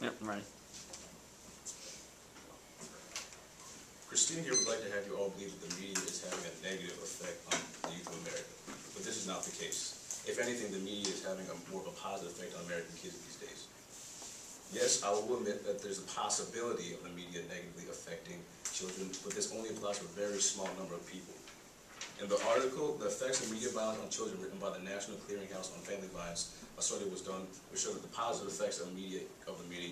Yep, I'm ready. Christine here would like to have you all believe that the media is having a negative effect on the youth of America, but this is not the case. If anything, the media is having more of a positive effect on American kids these days. Yes, I will admit that there's a possibility of the media negatively affecting children, but this only applies to a very small number of people. In the article, The Effects of Media Violence on Children, written by the National Clearinghouse on Family Violence, a study was done which showed that the positive effects of the media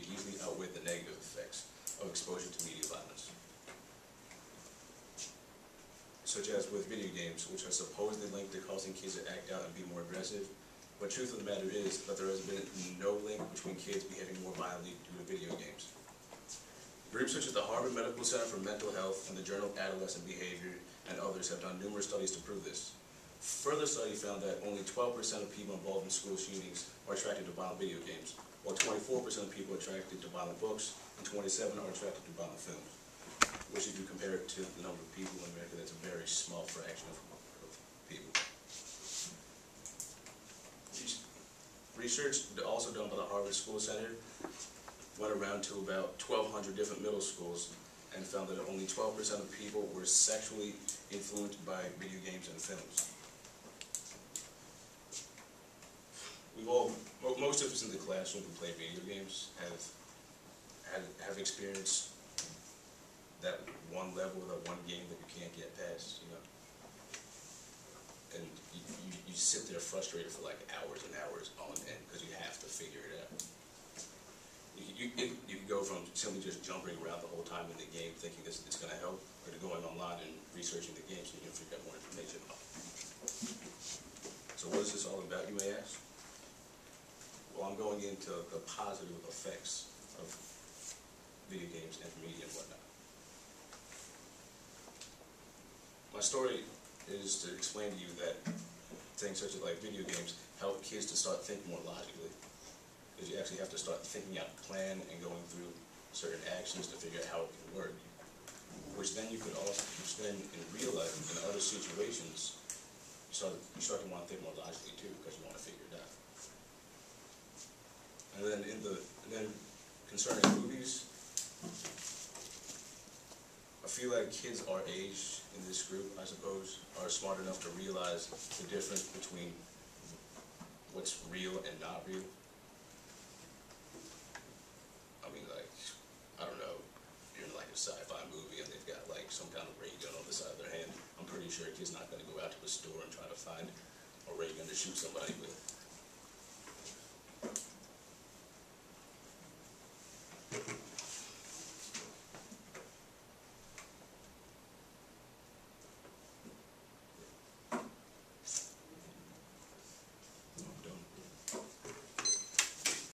easily outweigh the negative effects of exposure to media violence, such as with video games, which are supposedly linked to causing kids to act out and be more aggressive. But the truth of the matter is that there has been no link between kids behaving more violently due to video games. Groups such as the Harvard Medical Center for Mental Health and the Journal of Adolescent Behavior and others have done numerous studies to prove this. Further study found that only 12% of people involved in school shootings are attracted to violent video games, while 24% of people are attracted to violent books, and 27% are attracted to violent films. Which, if you compare it to the number of people in America, that's a very small fraction of people. Research also done by the Harvard School Center went around to about 1,200 different middle schools and found that only 12% of people were sexually influenced by video games and films. Most of us in the classroom who play video games have experienced that one level, that one game that you can't get past, you know. And you sit there frustrated for like hours and hours on end because you have to figure it out. You can go from simply just jumping around the whole time in the game thinking it's going to help, or to going online and researching the game so you can figure out more information. So what is this all about, you may ask? Well, I'm going into the positive effects of video games and media and whatnot. My story is to explain to you that things such as like video games help kids to start thinking more logically. Because you actually have to start thinking out a plan and going through certain actions to figure out how it can work. Which then you could also, in real life, in other situations, you start to want to think more logically too, because you want to figure it out. And then concerning movies, I feel like kids our age in this group, I suppose, are smart enough to realize the difference between what's real and not real. I mean, like, I don't know, if you're in like a sci-fi movie and they've got like some kind of ray gun on the side of their hand, I'm pretty sure a kid's not going to go out to a store and try to find a ray gun to shoot somebody with.